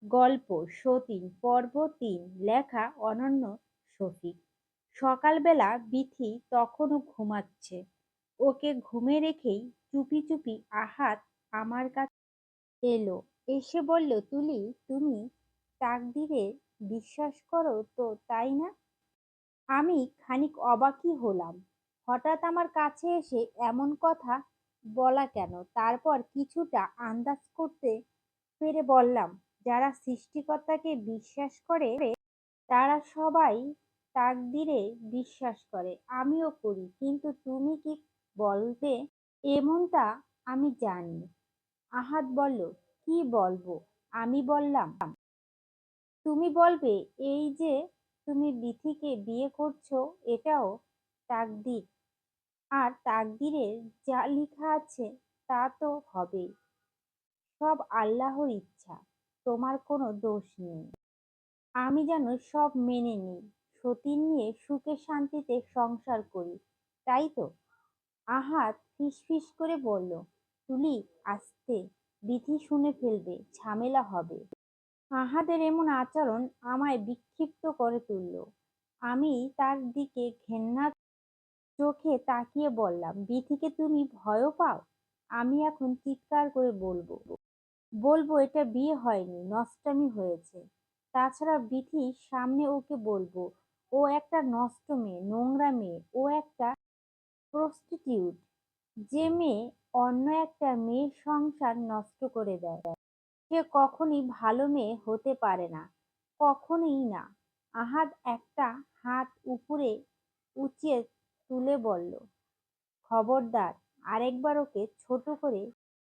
গল্প সতীন পর্ব ৩ লেখা অনন্য শফিক। সকালবেলা বিথি তখনও ঘুমাচ্ছে। ওকে ঘুমে রেখেই চুপি চুপি আহাত আমার কাছে এলো। এসে বলল, তুলি, তুমি তাকদীরে বিশ্বাস করো তো, তাই না? আমি খানিক অবাকই হলাম। হঠাৎ আমার কাছে এসে এমন কথা বলা কেন? তারপর কিছুটা আন্দাজ করতে পেরে বললাম, যারা সৃষ্টিকর্তাকে বিশ্বাস করে তারা সবাই তাকদীরে বিশ্বাস করে। আমিও করি। কিন্তু তুমি কি বলবে এমনটা? আমি জানি। আহাদ বলল, কি বলবো? আমি বললাম, তুমি বলবে এই যে তুমি বিথিকে বিয়ে করছো, এটাও তাকদীর। আর তাকদীরে যা লিখা আছে তা তো হবেই। সব আল্লাহর ইচ্ছা। তোমার কোনো দোষ নেই। আমি যেন সব মেনে নিই। সতীন নিয়ে সুখে শান্তিতে সংসার করি। তাই তো? আহাদ ফিসফিস করে বলল, তুলি, আস্তে, বিথি শুনে ফেলবে, ঝামেলা হবে। আহাদের এমন আচরণ আমায় বিক্ষিপ্ত করে তুলল। আমি তার দিকে ঘেন্নার চোখে তাকিয়ে বললাম, বিথিকে তুমি ভয়ও পাও? আমি এখন চিৎকার করে বলবো, বলবো এটা বিয়ে হয়নি, নষ্টামি হয়েছে। তাছাড়া বিথির সামনে ওকে বলবো ও একটা নষ্ট মেয়ে, নোংরা মেয়ে, ও একটা প্রস্টিটিউট। যে মেয়ে অন্য একটা মেয়ের সংসার নষ্ট করে দেয়, সে কখনই ভালো মেয়ে হতে পারে না, কখনোই না। আহাদ একটা হাত উপরে উঁচিয়ে তুলে বলল, খবরদার আরেকবার ওকে ছোট করে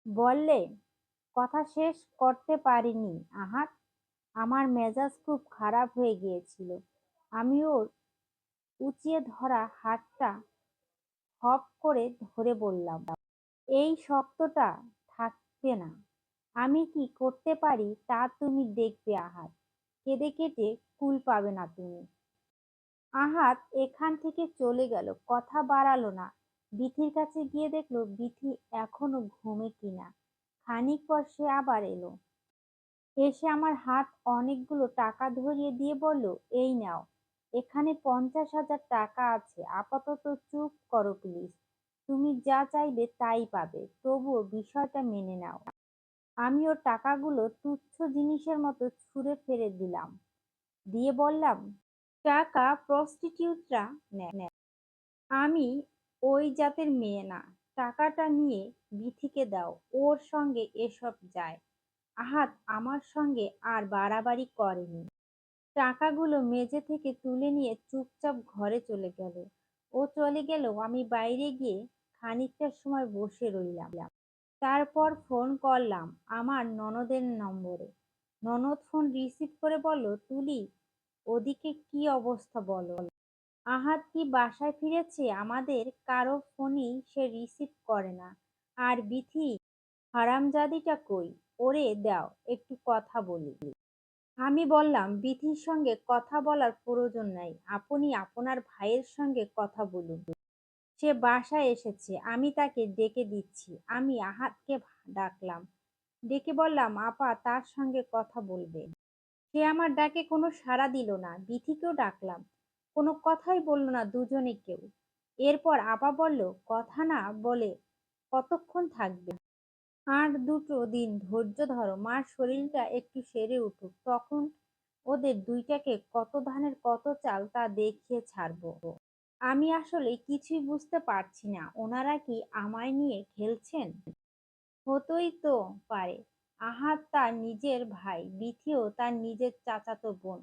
বললে। কথা শেষ করতে পারিনি আহাদ। আমার মেজাজ খুব খারাপ হয়ে গিয়েছিল। আমি ওর উঁচিয়ে ধরা হাতটা হপ করে ধরে বললাম, এই শক্তটা থাকবে না। আমি কি করতে পারি তা তুমি দেখবে আহাদ। কেঁদে কেটে কুল পাবে না তুমি। আহাদ এখান থেকে চলে গেল, কথা বাড়ালো না। বিথির কাছে গিয়ে দেখলো বিথি এখনো ঘুমে কিনা। খানিক পর সে আবার এলো। এসে আমার হাত অনেকগুলো টাকা ধরিয়ে দিয়ে বলল, এই নাও, এখানে 50,000 টাকা আছে। আপাতত চুপ করো প্লিজ। তুমি যা চাইবে তাই পাবে, তবুও বিষয়টা মেনে নাও। আমি ওর টাকাগুলো তুচ্ছ জিনিসের মতো ছুঁড়ে ফেলে দিলাম। দিয়ে বললাম, টাকা প্রস্টিটিউটরা নেয়। আমি ওই জাতের মেয়ে না। টাকাটা নিয়ে বিথিকে দাও, ওর সঙ্গে এসব যায়। আহাদ আমার সঙ্গে আর বাড়াবাড়ি করেনি। টাকাগুলো মেঝে থেকে তুলে নিয়ে চুপচাপ ঘরে চলে গেল। ও চলে গেল, আমি বাইরে গিয়ে খানিকটা সময় বসে রইলাম। তারপর ফোন করলাম আমার ননদের নম্বরে। ননদ ফোন রিসিভ করে বলল, তুলি, ওদিকে কি অবস্থা বলো। আহাদ কি বাসায় ফিরেছে? আমাদের কারো ফোনই সে রিসিভ করে না। আর বিথি হারামজাদিটা কই? ওরে দাও, একটু কথা বলি। আমি বললাম, বিথির সঙ্গে কথা বলার প্রয়োজন নাই, আপনি আপনার ভাইয়ের সঙ্গে কথা বলুন। সে বাসায় এসেছে, আমি তাকে ডেকে দিচ্ছি। আমি আহাদকে ডাকলাম, ডেকে বললাম, আপা তার সঙ্গে কথা বলবে। সে আমার ডাকে কোনো সাড়া দিল না। বিথিকেও ডাকলাম, কোনো কথাই বলল না দুজনে কেউ। এরপর আপা বলল, কথা না বলে কতক্ষণ থাকবে? আর দুটো দিন ধৈর্য ধরো, মার শরীরটা একটু সেরে উঠুক, তখন ওদের দুইটাকে কত ধানের কত চাল তা দেখিয়ে ছাড়বো। আমি আসলে কিছুই বুঝতে পারছি না, ওনারা কি আমায় নিয়ে খেলছেন? হতেই তো পারে। আহাদ তার নিজের ভাই, বিথিও তার নিজের চাচাতো বোন,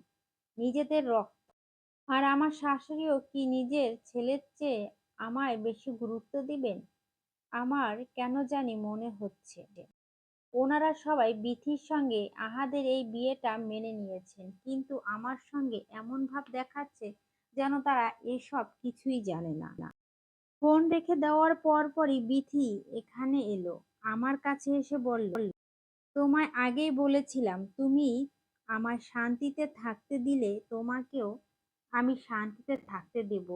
নিজেদের রক্ত। আর আমার শাশুড়িও কি নিজের ছেলের চেয়ে আমায় বেশি গুরুত্ব দিবেন? আমার কেন জানি মনে হচ্ছে ওনারা সবাই বিথির সঙ্গে আহাদের এই বিয়েটা মেনে নিয়েছেন, কিন্তু আমার সঙ্গে এমন ভাব দেখাচ্ছে যেন তারা এসব কিছুই জানে না। ফোন রেখে দেওয়ার পরপরই বিথি এখানে এলো। আমার কাছে এসে বলল, তোমায় আগেই বলেছিলাম, তুমি আমায় শান্তিতে থাকতে দিলে তোমাকেও আমি শান্তিতে থাকতে দেব।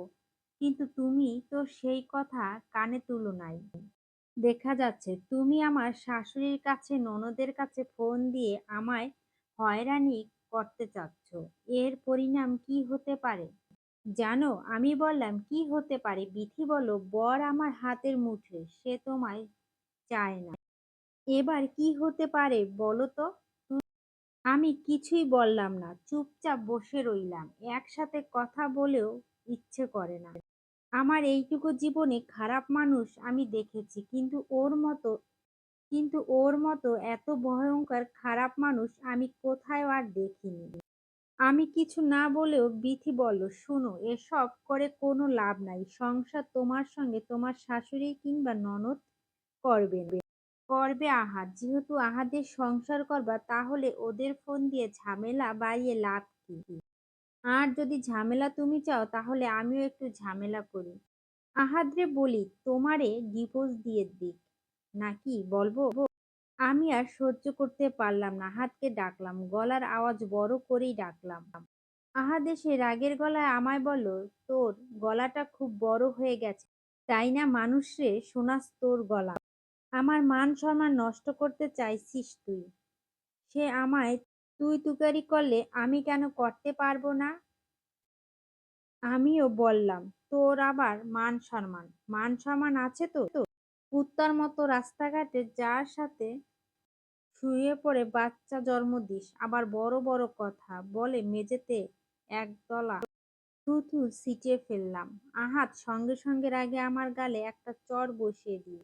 কিন্তু তুমি তো সেই কথা কানে তুলো নাই। দেখা যাচ্ছে তুমি আমার শাশুড়ির কাছে, ননদের কাছে ফোন দিয়ে আমায় হয়রানি করতে চাচ্ছ। এর পরিণাম কি হতে পারে জানো? আমি বললাম, কি হতে পারে? বিথি বলল, বর আমার হাতের মুঠোয়, সে তোমায় চায় না। এবার কি হতে পারে বলো তো? আমি কিছুই বললাম না, চুপচাপ বসে রইলাম। একসাথে কথা বলেও ইচ্ছে করে না। আমার এইটুকু জীবনে খারাপ মানুষ আমি দেখেছি, কিন্তু ওর মতো এত ভয়ঙ্কর খারাপ মানুষ আমি কোথাও আর দেখিনি। আমি কিছু না বলেও বিথি বলল, শোনো, এসব করে কোনো লাভ নাই। সংসার তোমার সঙ্গে তোমার শাশুড়ি কিংবা ননদ করবে না। করবে আহাদ। যেহেতু আহাদের সংসার করবা, তাহলে ওদের ফোন দিয়ে ঝামেলা বাড়িয়ে লাভ কি? আর যদি ঝামেলা তুমি চাও, তাহলে আমিও একটু ঝামেলা করি। আহাদরে বলি, তোমারে ডিভোর্স দিয়ে দিক নাকি বলবো? আমি আর সহ্য করতে পারলাম না, আহাদকে ডাকলাম, গলার আওয়াজ বড় করেই ডাকলাম। আহাদ এসে রাগের গলায় আমায় বলল, তোর গলাটা খুব বড় হয়ে গেছে, তাই না? মানুষ রে, শোনাস তোর গলা? আমার মান সম্মান নষ্ট করতে চাইছিস তুই? সে আমায় তুই তুকারি করলে আমি কেন করতে পারবো না? আমিও বললাম, তোর আবার মান সম্মান আছে তো? কুত্তার মতো রাস্তাঘাটে যার সাথে শুয়ে পড়ে বাচ্চা জন্ম দিস, আবার বড় বড় কথা বলে মেঝেতে একদলা থুথু ছিটিয়ে ফেললাম। আহাত সঙ্গে সঙ্গে রাগে আমার গালে একটা চড় বসিয়ে দিল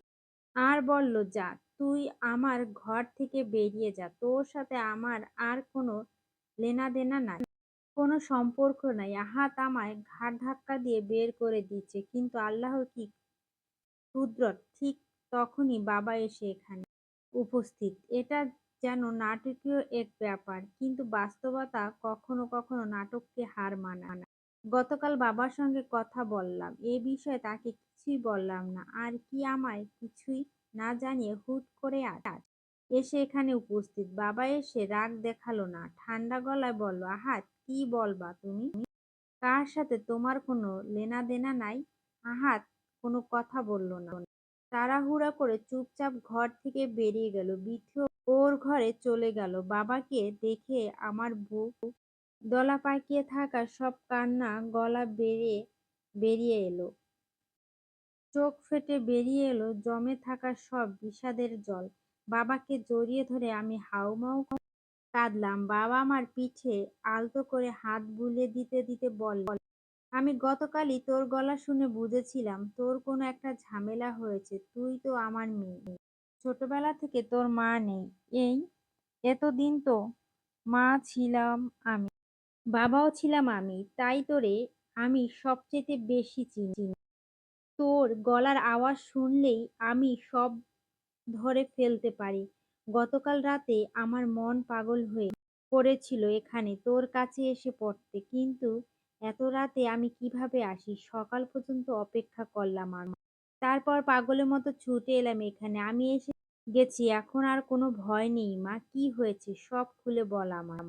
আর বলল, যা, তুই আমার ঘর থেকে বেরিয়ে যা। তোর সাথে আমার আর কোনো লেনাদেনা নাই, কোনো সম্পর্ক নাই। আহাত আমায় ঘাড় ধাক্কা দিয়ে বের করে দিচ্ছে, কিন্তু আল্লাহর কি কুদরত! ঠিক তখনই বাবা এসে এখানে উপস্থিত। এটা যেন নাটকীয় এক ব্যাপার, কিন্তু বাস্তবতা কখনো কখনো নাটককে হার মানায় না। গতকাল বাবার সঙ্গে কথা বললাম এ বিষয়ে, তাকে কিছুই বললাম না। আর কি, আমায় কিছুই না জানিয়ে হুট করে আজ এসে এখানে উপস্থিত। বাবা এসে রাগ দেখালো না, ঠান্ডা গলায় বলল, আহাত, কি বলবা তুমি? কার সাথে তোমার কোনো লেনাদেনা নাই? আহাত কোনো কথা বলল না, তাড়াহুড়া করে চুপচাপ ঘর থেকে বেরিয়ে গেল। বিথিও ওর ঘরে চলে গেল। বাবাকে দেখে আমার বুক দলা পাকিয়ে থাকা সব কান্না গলা বেরিয়ে বেরিয়ে এলো, চোখ ফেটে বেরিয়ে এলো জমে থাকা সব বিষাদের জল। বাবাকে জড়িয়ে ধরে আমি হাউমাউ কাঁদলাম। বাবা আমার পিঠে আলতো করে হাত বুলিয়ে দিতে দিতে বলল, আমি গতকালই তোর গলা শুনে বুঝেছিলাম তোর কোনো একটা ঝামেলা হয়েছে। তুই তো আমার মেয়ে, ছোটবেলা থেকে তোর মা নেই। এই এতদিন তো মা ছিলাম আমি, বাবাও ছিলাম আমি, তাই তোরে আমি সবচেয়ে বেশি চিনি। তোর গলার আওয়াজ শুনলেই আমি সব ধরে ফেলতে পারি। গতকাল রাতে আমার মন পাগল হয়ে পড়েছিল এখানে তোর কাছে এসে পড়তে, কিন্তু এত রাতে আমি কিভাবে আসি? সকাল পর্যন্ত অপেক্ষা করলাম তারপর পাগলের মতো ছুটে এলাম এখানে। আমি এসে গেছি, এখন আর কোনো ভয় নেই। মা, কি হয়েছে সব খুলে বল আমার।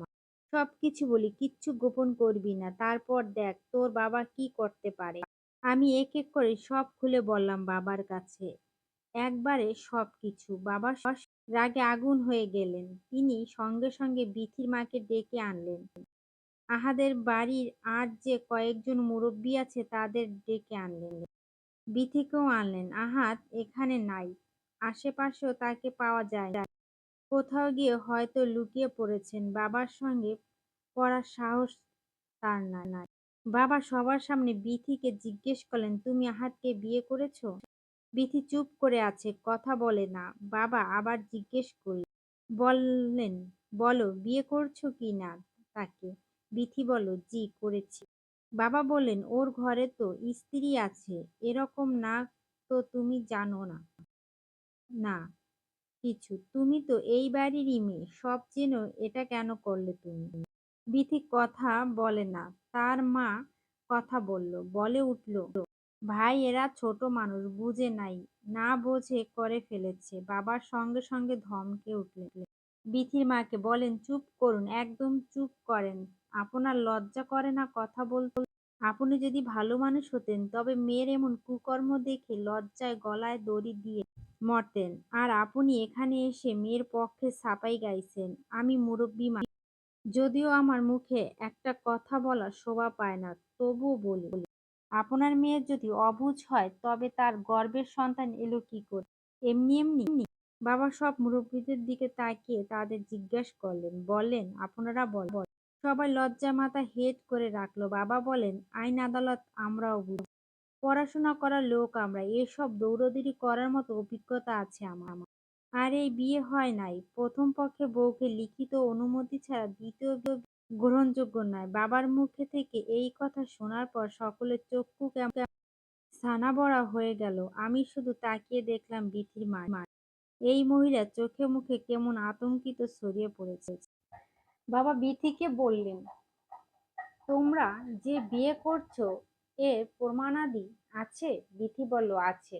সবকিছু বলি, কিচ্ছু গোপন করবি না, তারপর দেখ তোর বাবা কি করতে পারে। আমি এক এক করে সব খুলে বললাম বাবার কাছে, একবারে সবকিছু। বাবা রাগে আগুন হয়ে গেলেন। তিনি সঙ্গে সঙ্গে বিথির মাকে ডেকে আনলেন। আহাদের বাড়ির আর যে কয়েকজন মুরব্বী আছে তাদের ডেকে আনলেন। বিথিকেও আনলেন। আহাদ এখানে নাই, আশেপাশেও তাকে পাওয়া যায় না। কোথাও গিয়ে হয়তো লুকিয়ে পড়েছেন। বাবার সঙ্গে পড়ার সাহস তার নাই। বাবা সবার সামনে বিথিকে জিজ্ঞেস করলেন, তুমি আহাদকে বিয়ে করেছো? বিথি চুপ করে আছে, কথা বলে না। বাবা আবার জিজ্ঞেস বললেন, বলো, বিয়ে করছো কি না তাকে? বিথি বলল, জি করেছি। বাবা বললেন, ওর ঘরে তো স্ত্রী আছে, এরকম না তো তুমি জানো না? না কিছু, তুমি তো এই বাড়িরই মেয়ে, সব চেনো, এটা কেন করলে তুমি? বিথি কথা বলে না। তার মা কথা বলে উঠল, ভাই, এরা ছোট মানুষ, বুঝে নাই, না বোঝে করে ফেলেছে। বাবার সঙ্গে সঙ্গে ধমকে উঠলেন বিথির মাকে, বলেন, চুপ করুন, একদম চুপ করেন। আপনার লজ্জা করে না কথা বলতে? আপনি যদি ভালো মানুষ হতেন, তবে মেয়ের এমন কুকর্ম দেখে লজ্জায় গলায় দড়ি দিয়ে মরতেন। আর আপনি এখানে এসে মেয়ের পক্ষে সাপাই গাইছেন। আমি মুরব্বী মানুষ, যদিও আমার মুখে একটা কথা বলার শোভা পায় না, তবুও বলি, আপনার মেয়ে যদি অবুঝ হয় তবে তার গর্ভের সন্তান এলো কি করে? এমনি এমনি? বাবা সব মুরব্বীদের দিকে তাকিয়ে তাদের জিজ্ঞেস করলেন, বললেন, আপনারা বলেন। সবাই লজ্জা মাথা হেঁট করে রাখলো। বাবা বলেন, আইন আদালত আমরাও বুঝি, পড়াশোনা করা লোক আমরা, এসব দৌড়াদৌড়ি করার মতো অভিজ্ঞতা আছে আমার। আর এই বিয়ে হয় নাই, প্রথম পক্ষে বউকে লিখিত অনুমতি ছাড়া দ্বিতীয় বিয়ে গ্রহণযোগ্য নয়। বাবার মুখে থেকে এই কথা শোনার পর সকলের চক্ষু কেমন ছানাবড়া হয়ে গেল। আমি শুধু তাকিয়ে দেখলাম বিথির মা। এই মহিলার চোখে মুখে কেমন আতঙ্কিত ছড়িয়ে পড়েছে। বাবা বিথিকে বললেন, তোমরা যে বিয়ে করছো এর প্রমাণাদি আছে? বিথি বলল, আছে।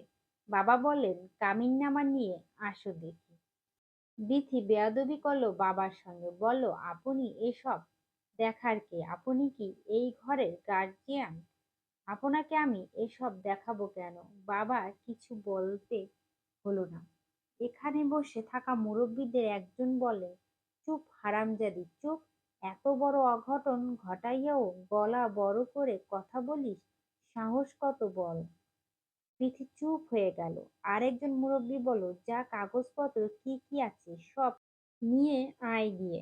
বাবা বললেন, কামিননামা নিয়ে আসো দেখি। বিথি বেয়াদবি করলো বাবার সঙ্গে, বলল, আপনি এসব দেখার কে? আপনি কি এই ঘরের গার্জিয়ান? আপনাকে আমি এসব দেখাবো কেন? বাবা কিছু বলতে হলো না। এখানে বসে থাকা মুরব্বীদের একজন বলে, চুপ হারামজাদি, চুপ! এত বড় অঘটন ঘটাইয়াও গলা বড় করে কথা বলিস, সাহস কত বল! পৃথি চুপ হয়ে গেল। আরেকজন মুরব্বি বলল, যা কাগজপত্র কি কি আছে সব নিয়ে আয় গিয়ে।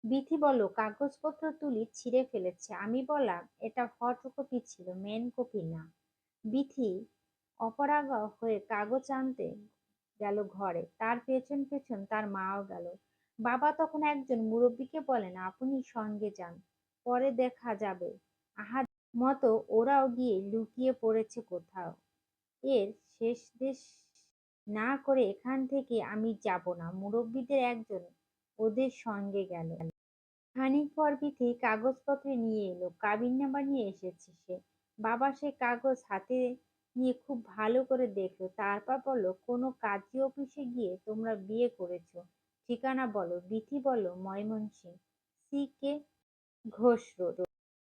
বিথি বলল, কাগজপত্র তুলি ছিঁড়ে ফেলেছে। আমি বললাম, এটা ফটোকপি ছিল, মেন কপি না। বিথি অপরাগা হয়ে কাগজ আনতে গেল ঘরে। তার পেছন পেছন তার মাও গেল। বাবা তখন একজন মুরব্বিকে বলেন, আপনি সঙ্গে যান, পরে দেখা যাবে। আহার মতো ওরাও গিয়ে লুকিয়ে পড়েছে কোথাও। এর শেষদেশ না করে এখান থেকে আমি যাব না। মুরব্বিদের একজন ওদের সঙ্গে গেল। খানিক পর বিথি কাগজপত্র নিয়ে এলো। কাবিননামা নিয়ে এসেছে সে। বাবা সে কাগজ হাতে নিয়ে খুব ভালো করে দেখলো। তারপর বলল, কোনো কাজী অফিসে গিয়ে তোমরা বিয়ে করেছো? ঠিকানা বলো। বিথি বলল, Mymensingh, C K Ghosh road.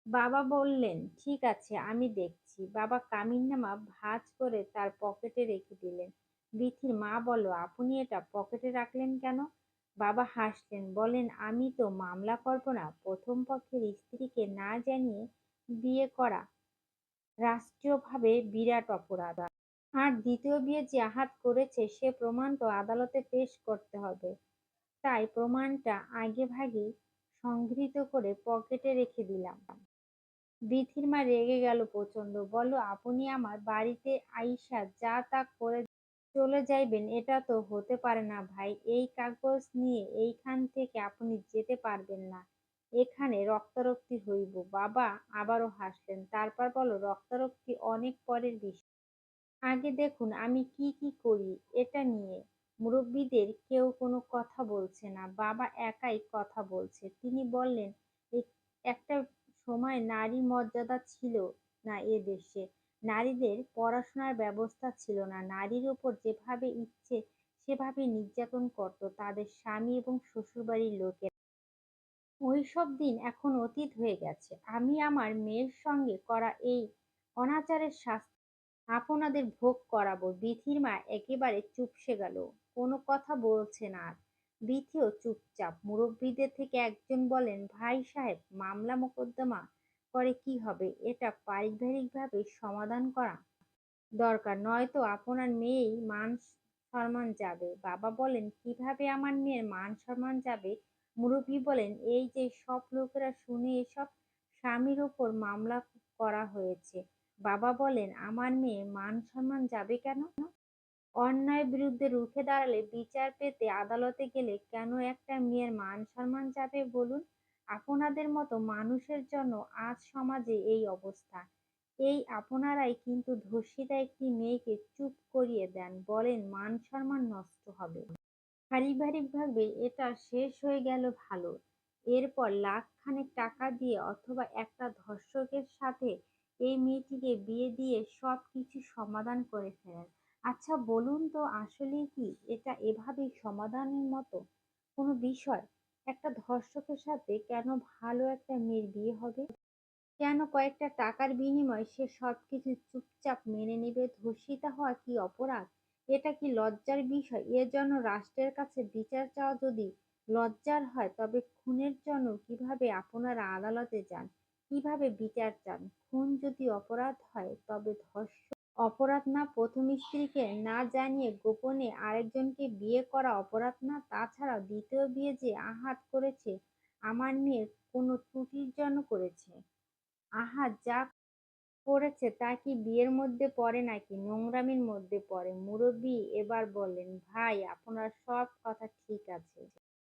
বাবা বললেন, ঠিক আছে, আমি দেখছি। বাবা কামিননামা ভাঁজ করে তার পকেটে রেখে দিলেন। বিথির মা বলল, আপনি এটা পকেটে রাখলেন কেন? বাবা হাসলেন, বলেন, আমি তো মামলা করব না। প্রথম পক্ষের স্ত্রীকে না জানিয়ে বিয়ে করা রাষ্ট্রীয়ভাবে বিরাট অপরাধ। আর দ্বিতীয় বিয়ে যে আহাত করেছে সে প্রমাণ তো আদালতে পেশ করতে হবে। তাই প্রমাণটা আগে ভাগে সংগৃহীত করে পকেটে রেখে দিলাম। বিথির মা রেগে গেল প্রচন্ড। বলল, আপনি আমার বাড়িতে আইসা যা তা করে চলে যাইবেন? এটা তো হতে পারে না ভাই। এই কাগজ নিয়ে এইখান থেকে আপনি যেতে পারবেন না। এখানে রক্তারক্তি হইব। বাবা আবারও হাসলেন। তারপর বলল, রক্তারক্তি অনেক পরের বিষয়। আগে দেখুন আমি কি কি করি এটা নিয়ে। মুরব্বিদের কেউ কোনো কথা বলছে না। বাবা একাই কথা বলছে। তিনি বললেন, একটা সময় নারী মর্যাদা ছিল না এ দেশে। নারীদের পড়াশোনার ব্যবস্থা ছিল না। নারীর উপর যেভাবে ইচ্ছে সেভাবে নির্যাতন করত তাদের স্বামী এবং শ্বশুরবাড়ির লোকেরা। ওইসব দিন এখন অতীত হয়ে গেছে। আমি আমার মেয়ের সঙ্গে করা এই অনাচারের শাস্তি আপনাদের ভোগ করাবো। বিথির মা একেবারে চুপসে গেল, কোনো কথা বলছে না আর। বিথিও চুপচাপ। মুরব্বীদের থেকে একজন বলেন, ভাই সাহেব, মামলা মোকদ্দমা করে কি হবে? এটা পারিবারিকভাবে সমাধান করা দরকার, নয়তো আপনার মেয়েই মান সম্মান যাবে। বাবা বলেন, কিভাবে আমার মেয়ের মান সম্মান যাবে? মুরব্বী বলেন, এই যে সব লোকেরা শুনে এসব স্বামীর ওপর মামলা করা হয়েছে। বাবা বলেন, আমার মেয়ে মান সম্মান যাবে কেন? অন্যায়ের বিরুদ্ধে রুখে দাঁড়ালে, বিচার পেতে আদালতে গেলে কেন একটা মেয়ের মান সম্মান যাবে বলুন? আপনাদের মতো মানুষের জন্য আজ সমাজে এই অবস্থা। এই আপনারাই কিন্তু ধর্ষিতা একটি মেয়েকে চুপ করিয়ে দেন, বলেন মান সম্মান নষ্ট হবে। পারিবারিকভাবে এটা শেষ হয়ে গেল ভালো। এরপর লাখখানেক টাকা দিয়ে অথবা একটা ধর্ষকের সাথে এই মেয়েটিকে বিয়ে দিয়ে সব কিছু সমাধান করে ফেলেন। আচ্ছা বলুন তো, আসলেই কি এটা এভাবেই সমাধানের মতো কোনো বিষয়? একটা ধর্ষকের সাথে কেন ভালো একটা মেয়ের বিয়ে হবে? কেন কয়েকটা টাকার বিনিময়ে সে সবকিছু চুপচাপ মেনে নিবে? ধর্ষিতা হওয়া কি অপরাধ? এটা কি লজ্জার বিষয়? এর জন্য রাষ্ট্রের কাছে বিচার চাওয়া যদি লজ্জার হয়, তবে খুনের জন্য কিভাবে আপনারা আদালতে যান, কিভাবে বিচার চান? খুন যদি অপরাধ হয় তবে ধর্ষণ অপরাধ না? প্রথম স্ত্রীকে না জানিয়ে গোপনে আরেকজনকে বিয়ে করা অপরাধ না? তাছাড়াও দ্বিতীয় বিয়ে যে আহাত করেছে আমার মেয়ের কোনো ত্রুটির জন্য করেছে। আহাত যা করেছে তা কি বিয়ের মধ্যে পড়ে নাকি নোংরামির মধ্যে পড়ে? মুরব্বি এবার বললেন, ভাই আপনার সব কথা ঠিক আছে,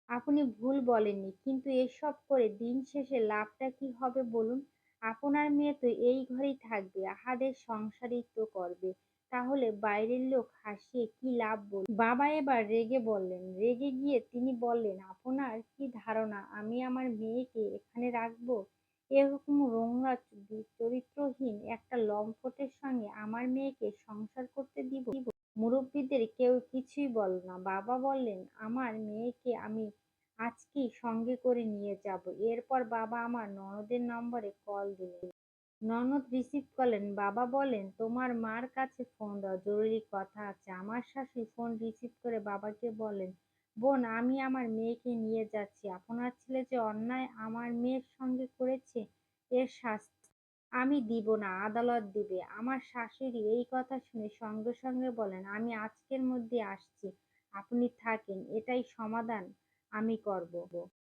আপনি ভুল বলেননি, কিন্তু এসব করে দিন শেষে লাভটা কি হবে বলুন? আপনার মেয়ে তো এই ঘরেই থাকবে, আহাদের সংসারই তো করবে, তাহলে বাইরের লোক হাসিয়ে কি লাভ বলুন? বাবা এবার রেগে বললেন, রেগে গিয়ে তিনি বললেন, আপনার কি ধারণা আমি আমার মেয়েকে এখানে রাখবো? এরকম নোংরা চরিত্রহীন একটা লম্পটের সঙ্গে আমার মেয়েকে সংসার করতে দিব? মুরব্বিদের কেউ কিছুই বলল না। বাবা বললেন, আমার মেয়েকে আমি আজকেই সঙ্গে করে নিয়ে যাব। এরপর বাবা আমার ননদের নম্বরে কল দিলেন। ননদ রিসিভ করলেন। বাবা বললেন, তোমার মার কাছে ফোন দাও, জরুরি কথা আছে। আমার শাশুড়ি ফোন রিসিভ করে বাবাকে বললেন, বোন, আমি আমার মেয়েকে নিয়ে যাচ্ছি। আপনার ছেলে যে অন্যায় আমার মেয়ের সঙ্গে করেছে, এর শাস্তি আমি দিব না, আদালত দিবে। আমার শাশুড়ি এই কথা শুনে সঙ্গে সঙ্গে বলেন, আমি আজকের মধ্যে আসছি, আপনি থাকেন, এটাই সমাধান আমি করব।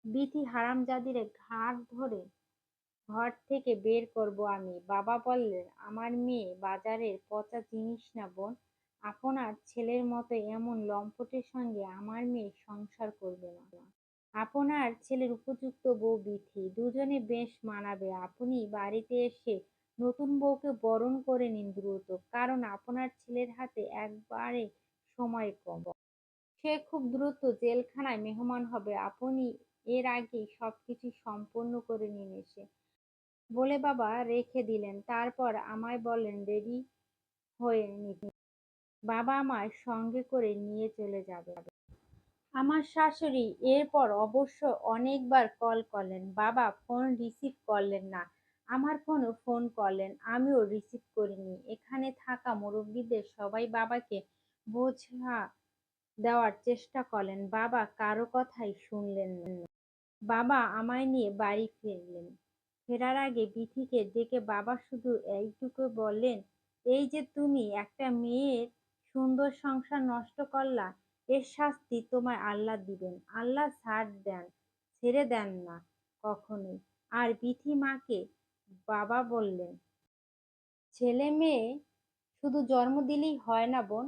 বিথি হারামজাদিরে ঘাড় ধরে ঘর থেকে বের করব আমি। বাবা বললেন, আমার মেয়ে বাজারের পচা জিনিস না বোন, আপনার ছেলের মতো এমন লম্পটের সঙ্গে আমার মেয়ে সংসার করবে না। আপনার ছেলের উপযুক্ত বউ বিথি, দুজনে বেশ মানাবে। আপনি বাড়িতে এসে নতুন বউকে বরণ করে নিন দ্রুত, কারণ আপনার ছেলের হাতে একবারে সময় কম। সে খুব দ্রুত জেলখানায় মেহমান হবে, আপনি এর আগেই সবকিছু সম্পন্ন করে নিন এসে, বলে বাবা রেখে দিলেন। তারপর আমায় বললেন রেডি হয়ে নিতে। বাবা আমায় সঙ্গে করে নিয়ে চলে যাবে। আমার শাশুড়ি এরপর অবশ্য অনেকবার কল করলেন। বাবা ফোন রিসিভ করলেন না। আমার ফোনও ফোন করলেন, আমিও রিসিভ করিনি। এখানে থাকা মুরব্বিদের সবাই বাবাকে বোঝা দেওয়ার চেষ্টা করলেন। বাবা কারো কথাই শুনলেন না। বাবা আমায় নিয়ে বাড়ি ফিরলেন। ফেরার আগে বিথিকে ডেকে বাবা শুধু এইটুকু বললেন, এই যে তুমি একটা মেয়ের সুন্দর সংসার নষ্ট করলা, এর শাস্তি তোমায় আল্লাহ দিবেন। আল্লাহ ছেড়ে দেন না কখনোই। আর বিথি মাকে বাবা বললেন, ছেলে মেয়ে শুধু জন্ম দিলেই হয় না বোন,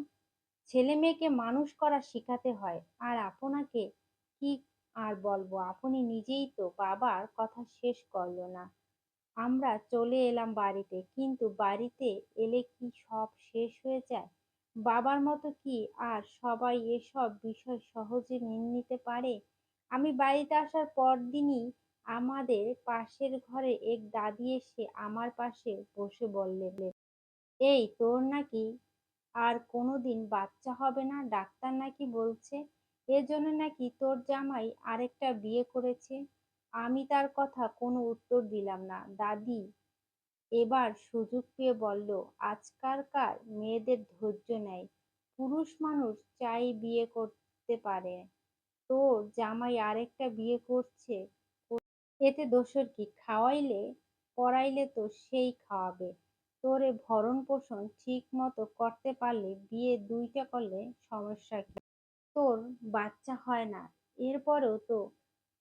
ছেলে মেয়েকে মানুষ করা শিখাতে হয়। আর আপনাকে কি আর বলবো, আপনি নিজেই তো। বাবার কথা শেষ করলো না। আমরা চলে এলাম বাড়িতে, কিন্তু বাড়িতে এলে কি সব শেষ হয়ে যায়? বাবার মতো কি আর সবাই এসব বিষয় সহজে মেনে নিতে পারে? আমি বাড়িতে আসার পরদিনই আমাদের পাশের ঘরে এক দাদি এসে আমার পাশে বসে বললেন, এই তোর নাকি আর কোনোদিন বাচ্চা হবে না, ডাক্তার নাকি বলছে এজন্য নাকি তোর জামাই আরেকটা বিয়ে করেছে। আমি তার কথা কোনো উত্তর দিলাম না। দাদি এবার সুযোগ পেয়ে বলল, আজকালকার মেয়েদের ধৈর্য নেই, পুরুষ মানুষ চাই বিয়ে করতে পারে, তোর জামাই আরেকটা বিয়ে করছে, এতে দোষের কি? খাওয়াইলে পরাইলে তো সেই খাওয়াবে, তোরে ভরণ পোষণ ঠিক মতো করতে পারলে বিয়ে দুইটা করলে সমস্যা কি? তোর বাচ্চা হয় না, এরপরেও তো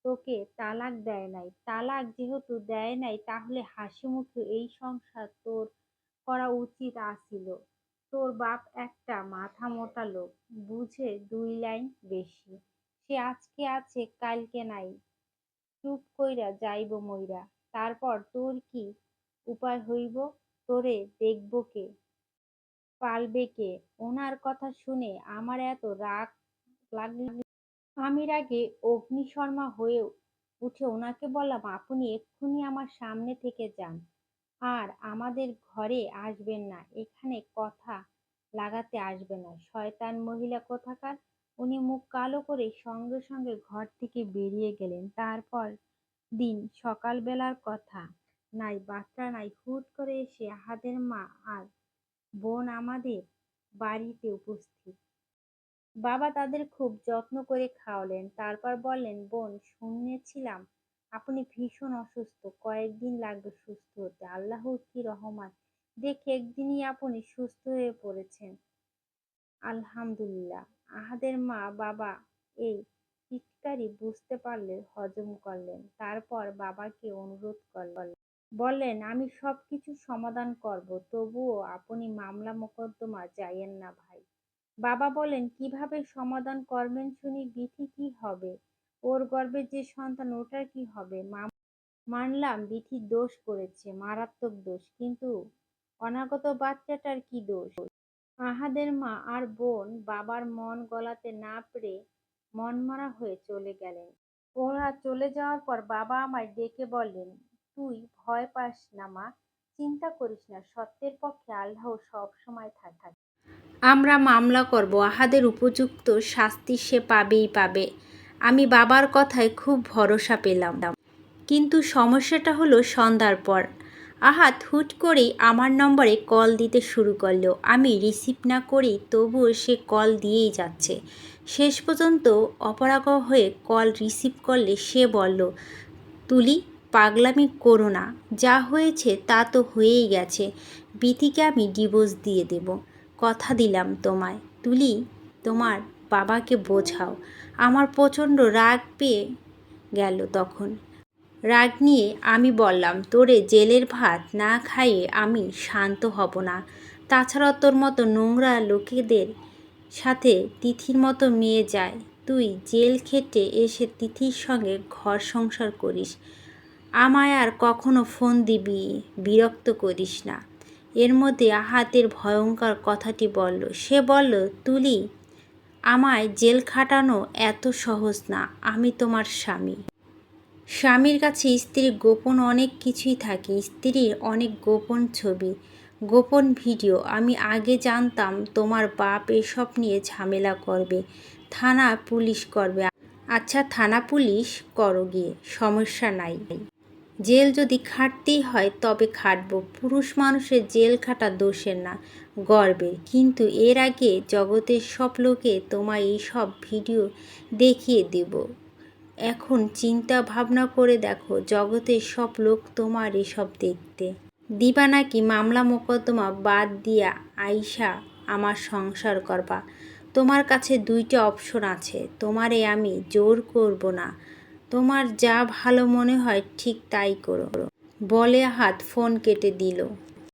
তোকে তালাক দেয় নাই। তালাক যেহেতু দেয় নাই, তাহলে হাসি মুখে এই সংসার তোর করা উচিত আছিল। তোর বাপ একটা মাথা মোটা লোক, বুঝে দুই লাইন বেশি। সে আজকে আছে কালকে নাই, চুপ কইরা যাইব মইরা। তারপর তোর কি উপায় হইব? তোরে দেখব কে, পালবে কে? ওনার কথা শুনে আমার এত রাগ লাগল, আমি রাগে অগ্নিশর্মা হয়ে উঠে ওনাকে বললাম, আপনি এক্ষুনি আমার সামনে থেকে যান, আর আমাদের ঘরে আসবেন না, এখানে কথা লাগাতে আসবেন না, শয়তান মহিলা কোথাকার। উনি মুখ কালো করে সঙ্গে সঙ্গে ঘর থেকে বেরিয়ে গেলেন। তারপর দিন সকালবেলার কথা, নাই বার্তা নাই, হুট করে এসে আহাদের মা আর বোন আমাদের বাড়িতে উপস্থিত। বাবা তাদের খুব যত্ন করে খাওয়ালেন। তারপর বললেন, বোন, শুনেছিলাম আপনি ভীষণ অসুস্থ, কয়েকদিন লাগবে সুস্থ হতে। আল্লাহর কি রহমত, দেখে একদিনই আপনি সুস্থ হয়ে পড়েছেন। আলহামদুলিল্লাহ। আহাদের মা বাবা এই টিটকারি বুঝতে পারলে হজম করলেন। তারপর বাবাকে অনুরোধ করলেন, বললেন, আমি সবকিছু সমাধান করব, তবুও আপনি মামলা মোকদ্দমা যাইয়েন না ভাই। বাবা বললেন, কিভাবে সমাধান করবেন শুনি? বিথি কি হবে? ওর গর্ভে যে সন্তান, ওটার কি হবে? মানলাম বিথি দোষ করেছে, মারাত্মক দোষ, কিন্তু অনাগত বাচ্চাটার কি দোষ? আহাদের মা আর বোন বাবার মন গলাতে না পেরে মনমরা হয়ে চলে গেলেন। ওরা চলে যাওয়ার পর বাবা আমায় ডেকে বললেন, তুই ভয় পাস না মা, চিন্তা করিস না, সত্যের পক্ষে আল্লাহ সব সময় থাকে। আমরা মামলা করব, আহাদের উপযুক্ত শাস্তি সে পাবেই পাবে। আমি বাবার কথায় খুব ভরসা পেলাম। কিন্তু সমস্যাটা হলো সন্ধ্যার পর আহাদ হুট করেই আমার নম্বরে কল দিতে শুরু করলো। আমি রিসিভ না করি, তবুও সে কল দিয়েই যাচ্ছে। শেষ পর্যন্ত অপরাগ্রহ হয়ে কল রিসিভ করলে সে বলল, তুলি, পাগলামি করো না, যা হয়েছে তা তো হয়েই গেছে। বিথিকে আমি ডিভোর্স দিয়ে দেব, কথা দিলাম তোমায়। তুলি, তোমার বাবাকে বোঝাও। আমার প্রচণ্ড রাগ পেয়ে গেল তখন। রাগ নিয়ে আমি বললাম, তোরে জেলের ভাত না খাইয়ে আমি শান্ত হব না। তাছাড়া তোর মতো নোংরা লোকেদের সাথে তিথির মতো মেয়ে যায়। তুই জেল খেটে এসে তিথির সঙ্গে ঘর সংসার করিস। আমায় আর কখনো ফোন দিবি, বিরক্ত করিস না। এর মধ্যে আহাতের ভয়ঙ্কর কথাটি বলল। সে বলল, তুলি, আমায় জেল খাটানো এত সহজ না। আমি তোমার স্বামী। স্বামীর কাছে স্ত্রীর গোপন অনেক কিছুই থাকে, স্ত্রীর অনেক গোপন ছবি, গোপন ভিডিও। আমি আগে জানতাম তোমার বাপ এসব নিয়ে ঝামেলা করবে, থানা পুলিশ করবে। আচ্ছা, থানা পুলিশ করো গিয়ে, সমস্যা নাই। জেল যদি খাটতেই হয় তবে খাটবো। পুরুষ মানুষের জেল খাটা দোষের না, গর্বের। কিন্তু এর আগে জগতের সব লোকে তোমায় এই সব ভিডিও দেখিয়ে দেব। এখন চিন্তা ভাবনা করে দেখো, জগতের সব লোক তোমার এসব দেখতে দিবা নাকি মামলা মোকদ্দমা বাদ দিয়া আইসা আমার সংসার করবা? তোমার কাছে দুইটা অপশন আছে, তোমারে আমি জোর করব না। তোমার যা ভালো মনে হয় ঠিক তাই করো, বলে আহাদ ফোন কেটে দিল।